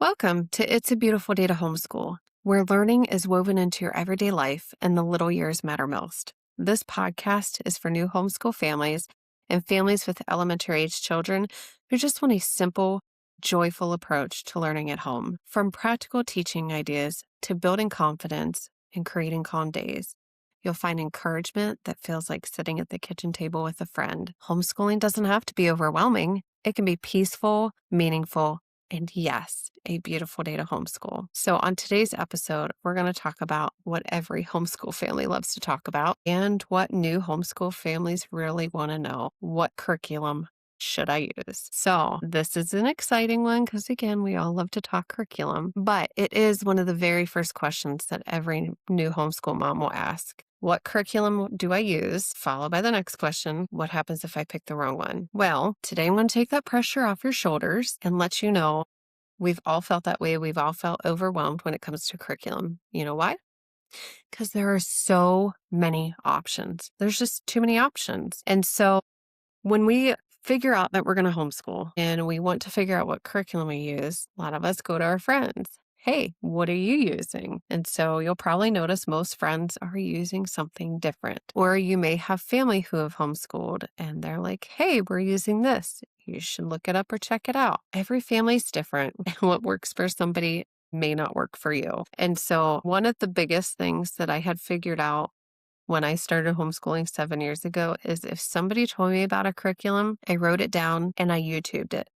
Welcome to It's a Beautiful Day to Homeschool, where learning is woven into your everyday life and the little years matter most. This podcast is for new homeschool families and families with elementary age children who just want a simple, joyful approach to learning at home. From practical teaching ideas to building confidence and creating calm days, you'll find encouragement that feels like sitting at the kitchen table with a friend. Homeschooling doesn't have to be overwhelming. It can be peaceful, meaningful, and yes, a beautiful day to homeschool. So on today's episode, we're going to talk about what every homeschool family loves to talk about and what new homeschool families really want to know. What curriculum should I use? So this is an exciting one because, again, we all love to talk curriculum, but it is one of the very first questions that every new homeschool mom will ask. What curriculum do I use? Followed by the next question, what happens if I pick the wrong one? Well, today I'm going to take that pressure off your shoulders and let you know we've all felt that way. We've all felt overwhelmed when it comes to curriculum. You know why? Because there are so many options. There's just too many options. And so when we figure out that we're going to homeschool and we want to figure out what curriculum we use, a lot of us go to our friends. Hey, what are you using? And so you'll probably notice most friends are using something different. Or you may have family who have homeschooled and they're like, hey, we're using this. You should look it up or check it out. Every family's different. What works for somebody may not work for you. And so one of the biggest things that I had figured out when I started homeschooling 7 years ago is if somebody told me about a curriculum, I wrote it down and I YouTubed it.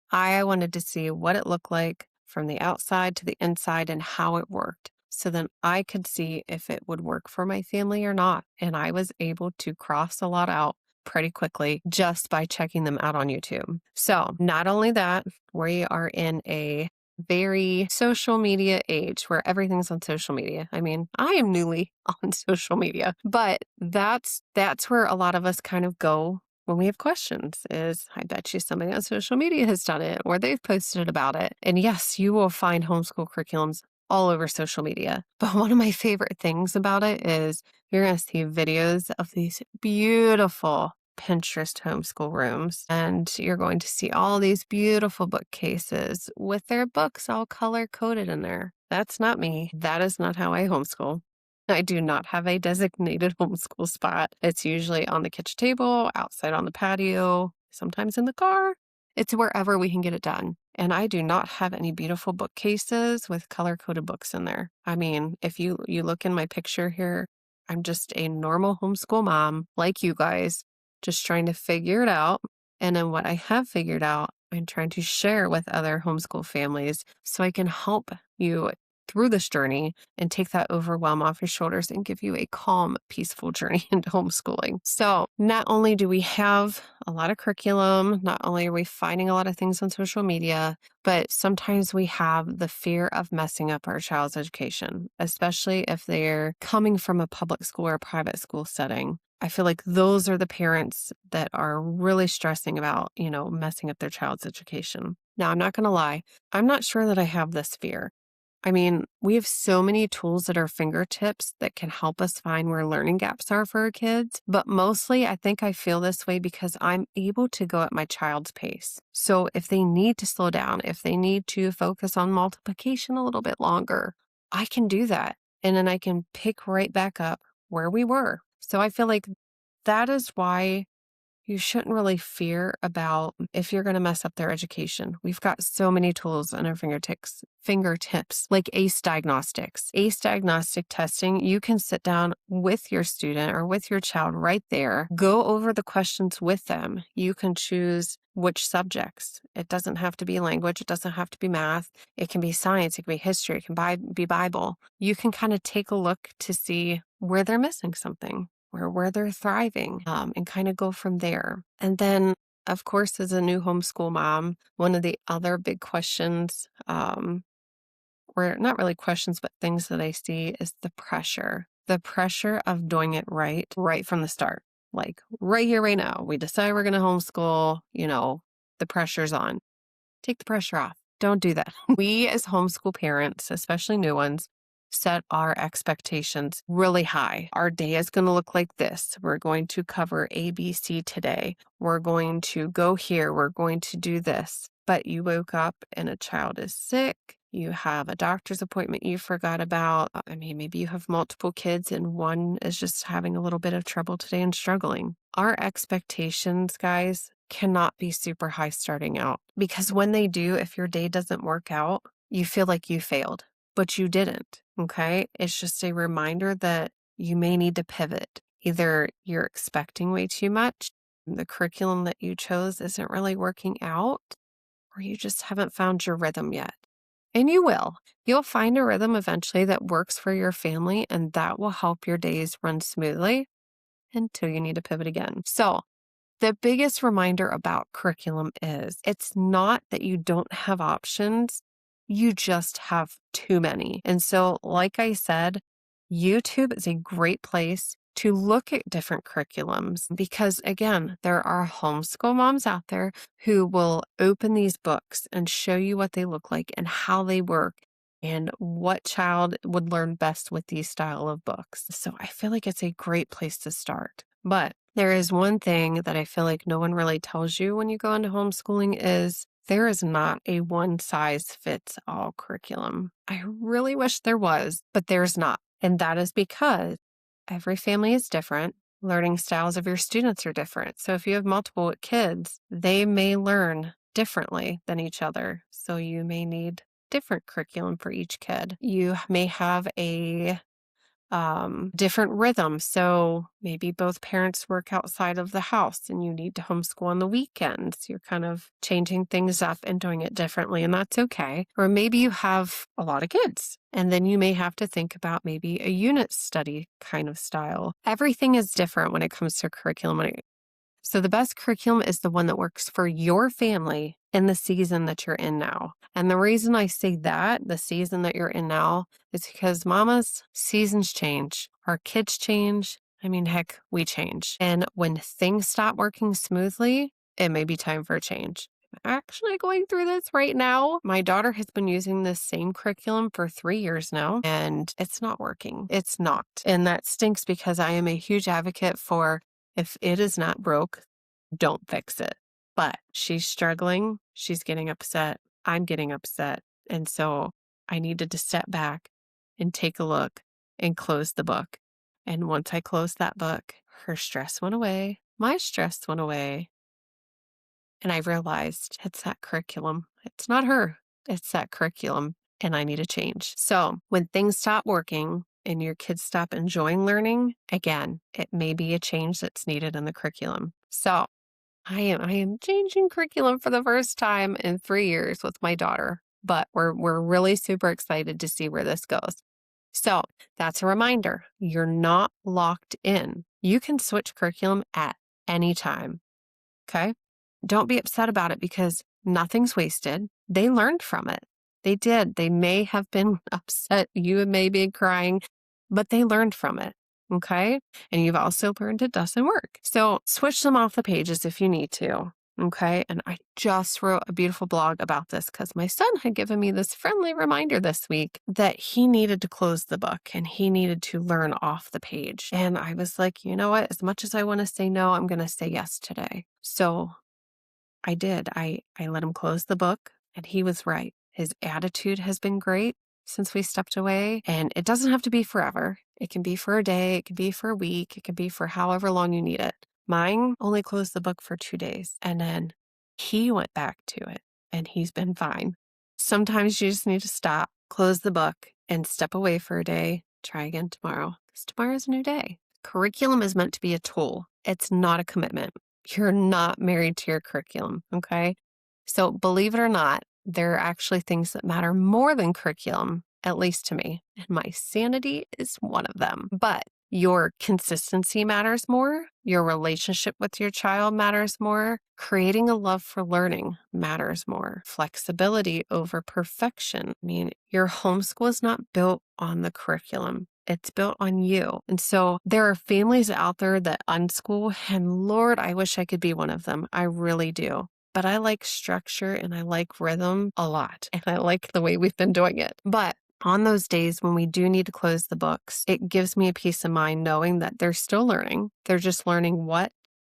I wanted to see what it looked like from the outside to the inside and how it worked. So then I could see if it would work for my family or not. And I was able to cross a lot out pretty quickly just by checking them out on YouTube. So not only that, we are in a very social media age where everything's on social media. I mean, I am newly on social media, but that's where a lot of us kind of go when we have questions is I bet you somebody on social media has done it or they've posted about it. And yes, you will find homeschool curriculums all over social media. But one of my favorite things about it is you're going to see videos of these beautiful Pinterest homeschool rooms. And you're going to see all these beautiful bookcases with their books all color coded in there. That's not me. That is not how I homeschool. I do not have a designated homeschool spot. It's usually on the kitchen table, outside on the patio, sometimes in the car. It's wherever we can get it done. And I do not have any beautiful bookcases with color-coded books in there. I mean, if you look in my picture here, I'm just a normal homeschool mom like you guys, just trying to figure it out. And then what I have figured out, I'm trying to share with other homeschool families so I can help you through this journey and take that overwhelm off your shoulders and give you a calm, peaceful journey into homeschooling. So not only do we have a lot of curriculum, not only are we finding a lot of things on social media, but sometimes we have the fear of messing up our child's education, especially if they're coming from a public school or a private school setting. I feel like those are the parents that are really stressing about, messing up their child's education. Now, I'm not going to lie. I'm not sure that I have this fear. I mean, we have so many tools at our fingertips that can help us find where learning gaps are for our kids. But mostly, I think I feel this way because I'm able to go at my child's pace. So if they need to slow down, if they need to focus on multiplication a little bit longer, I can do that. And then I can pick right back up where we were. So I feel like that is why you shouldn't really fear about if you're going to mess up their education. We've got so many tools on our fingertips, like ACE diagnostics. ACE diagnostic testing, you can sit down with your student or with your child right there, go over the questions with them. You can choose which subjects. It doesn't have to be language. It doesn't have to be math. It can be science. It can be history. It can be Bible. You can kind of take a look to see where they're missing something, where they're thriving, and kind of go from there. And then, of course, as a new homeschool mom, one of the other big questions, or not really questions, but things that I see is the pressure of doing it right from the start. Like right here, right now, we decide we're going to homeschool, the pressure's on. Take the pressure off. Don't do that. We as homeschool parents, especially new ones, set our expectations really high. Our day is going to look like this. We're going to cover ABC today. We're going to go here. We're going to do this. but you woke up and a child is sick. You have a doctor's appointment you forgot about. I mean, maybe you have multiple kids and one is just having a little bit of trouble today and struggling. Our expectations, guys, cannot be super high starting out, because when they do, if your day doesn't work out, you feel like you failed, but you didn't. Okay. It's just a reminder that you may need to pivot. Either you're expecting way too much, the curriculum that you chose isn't really working out, or you just haven't found your rhythm yet. And you will. You'll find a rhythm eventually that works for your family, and that will help your days run smoothly until you need to pivot again. So, the biggest reminder about curriculum is it's not that you don't have options, you just have too many. And so, like I said, YouTube is a great place to look at different curriculums because, again, there are homeschool moms out there who will open these books and show you what they look like and how they work and what child would learn best with these style of books. So I feel like it's a great place to start. But there is one thing that I feel like no one really tells you when you go into homeschooling is there is not a one size fits all curriculum. I really wish there was, but there's not. And that is because every family is different. Learning styles of your students are different. So if you have multiple kids, they may learn differently than each other. So you may need different curriculum for each kid. You may have a different rhythm. So maybe both parents work outside of the house and you need to homeschool on the weekends. You're kind of changing things up and doing it differently, and that's okay. Or maybe you have a lot of kids and then you may have to think about maybe a unit study kind of style. Everything is different when it comes to curriculum. So the best curriculum is the one that works for your family in the season that you're in now. And the reason I say that, the season that you're in now, is because mamas, seasons change. Our kids change. I mean, heck, we change. And when things stop working smoothly, it may be time for a change. I'm actually going through this right now. My daughter has been using this same curriculum for 3 years now, and it's not working. It's not. And that stinks because I am a huge advocate for if it is not broke, don't fix it. But she's struggling. She's getting upset. I'm getting upset. And so I needed to step back and take a look and close the book. And once I closed that book, her stress went away. My stress went away. And I realized it's that curriculum. It's not her. It's that curriculum. And I need a change. So when things stop working, and your kids stop enjoying learning, again, it may be a change that's needed in the curriculum. So I am changing curriculum for the first time in 3 years with my daughter, but we're really super excited to see where this goes. So that's a reminder. You're not locked in. You can switch curriculum at any time. Okay? Don't be upset about it because nothing's wasted. They learned from it. They did. They may have been upset. You may be crying, but they learned from it. Okay. And you've also learned it doesn't work. So switch them off the pages if you need to. Okay. And I just wrote a beautiful blog about this because my son had given me this friendly reminder this week that he needed to close the book and he needed to learn off the page. And I was like, you know what? As much as I want to say no, I'm going to say yes today. So I did. I let him close the book and he was right. His attitude has been great since we stepped away, and it doesn't have to be forever. It can be for a day. It can be for a week. It can be for however long you need it. Mine only closed the book for 2 days, and then he went back to it, and he's been fine. Sometimes you just need to stop, close the book, and step away for a day. Try again tomorrow, because tomorrow's a new day. Curriculum is meant to be a tool. It's not a commitment. You're not married to your curriculum, okay? So believe it or not, there are actually things that matter more than curriculum, at least to me. And my sanity is one of them. But your consistency matters more. Your relationship with your child matters more. Creating a love for learning matters more. Flexibility over perfection. I mean, your homeschool is not built on the curriculum. It's built on you. And so there are families out there that unschool, and Lord, I wish I could be one of them. I really do. But I like structure and I like rhythm a lot. And I like the way we've been doing it. But on those days when we do need to close the books, it gives me a peace of mind knowing that they're still learning. They're just learning what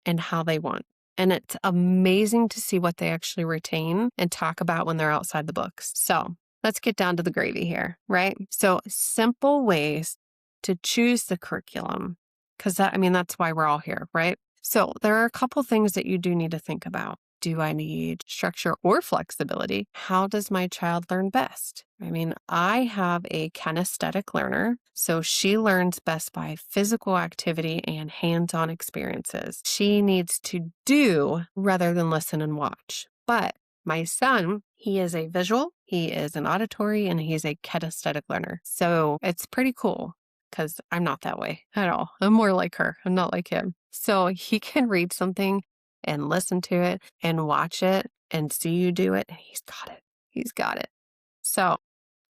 and how they want. And it's amazing to see what they actually retain and talk about when they're outside the books. So let's get down to the gravy here, right? So simple ways to choose the curriculum, because that's why we're all here, right? So there are a couple things that you do need to think about. Do I need structure or flexibility? How does my child learn best? I have a kinesthetic learner, so she learns best by physical activity and hands-on experiences. She needs to do rather than listen and watch. But my son, he is a visual, he is an auditory, and he's a kinesthetic learner. So it's pretty cool because I'm not that way at all. I'm more like her. I'm not like him. So he can read something and listen to it and watch it and see you do it, and he's got it. He's got it. So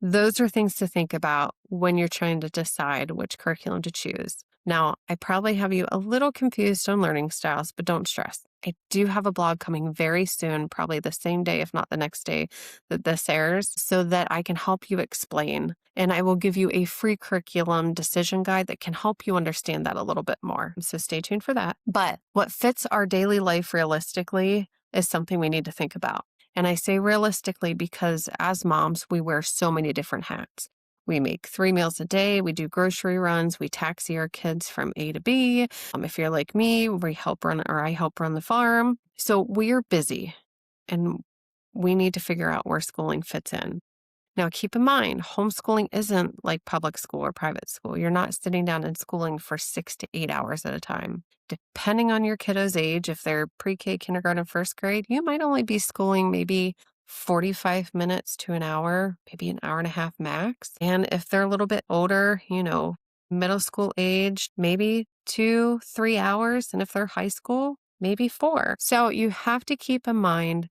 those are things to think about when you're trying to decide which curriculum to choose. Now, I probably have you a little confused on learning styles, but don't stress. I do have a blog coming very soon, probably the same day, if not the next day that this airs, so that I can help you explain. And I will give you a free curriculum decision guide that can help you understand that a little bit more. So stay tuned for that. But what fits our daily life realistically is something we need to think about. And I say realistically because as moms, we wear so many different hats. We make 3 meals a day. We do grocery runs. We taxi our kids from A to B. If you're like me, I help run the farm. So we're busy and we need to figure out where schooling fits in. Now, keep in mind, homeschooling isn't like public school or private school. You're not sitting down and schooling for 6 to 8 hours at a time. Depending on your kiddo's age, if they're pre-K, kindergarten, first grade, you might only be schooling maybe 45 minutes to an hour, maybe an hour and a half max. And if they're a little bit older, middle school age, maybe 2-3 hours. And if they're high school, maybe 4. So you have to keep in mind,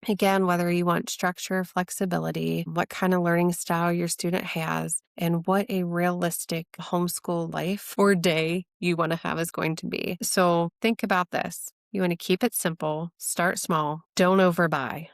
again, whether you want structure, flexibility, what kind of learning style your student has, and what a realistic homeschool life or day you want to have is going to be. So think about this. You want to keep it simple, start small, don't overbuy.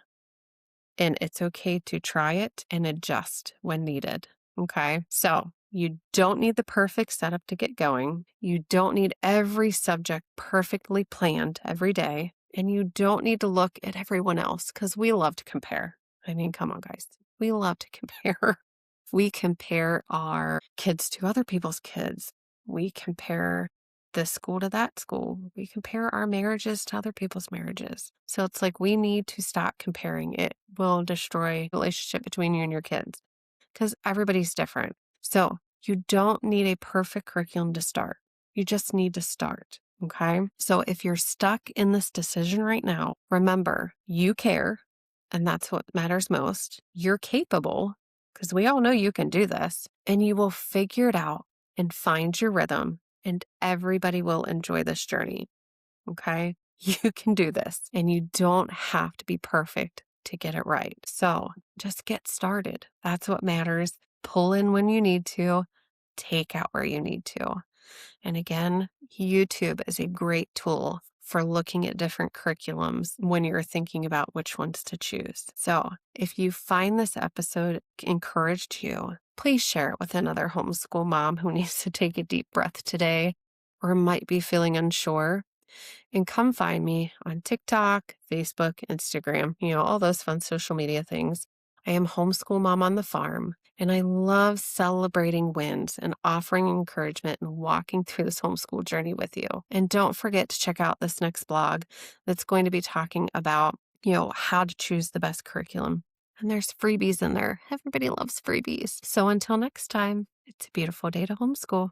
And it's okay to try it and adjust when needed. Okay. So you don't need the perfect setup to get going. You don't need every subject perfectly planned every day. And you don't need to look at everyone else because we love to compare. Come on, guys. We love to compare. We compare our kids to other people's kids. We compare this school to that school. We compare our marriages to other people's marriages. So it's like we need to stop comparing. It will destroy the relationship between you and your kids because everybody's different. So you don't need a perfect curriculum to start. You just need to start. Okay. So if you're stuck in this decision right now, remember you care, and that's what matters most. You're capable because we all know you can do this, and you will figure it out and find your rhythm, and everybody will enjoy this journey. Okay. You can do this, and you don't have to be perfect to get it right. So just get started. That's what matters. Pull in when you need to, take out where you need to. And again, YouTube is a great tool for looking at different curriculums when you're thinking about which ones to choose. So if you find this episode encouraged you, please share it with another homeschool mom who needs to take a deep breath today or might be feeling unsure. And come find me on TikTok, Facebook, Instagram, all those fun social media things. I am Homeschool Mom on the Farm, and I love celebrating wins and offering encouragement and walking through this homeschool journey with you. And don't forget to check out this next blog that's going to be talking about, how to choose the best curriculum. And there's freebies in there. Everybody loves freebies. So until next time, it's a beautiful day to homeschool.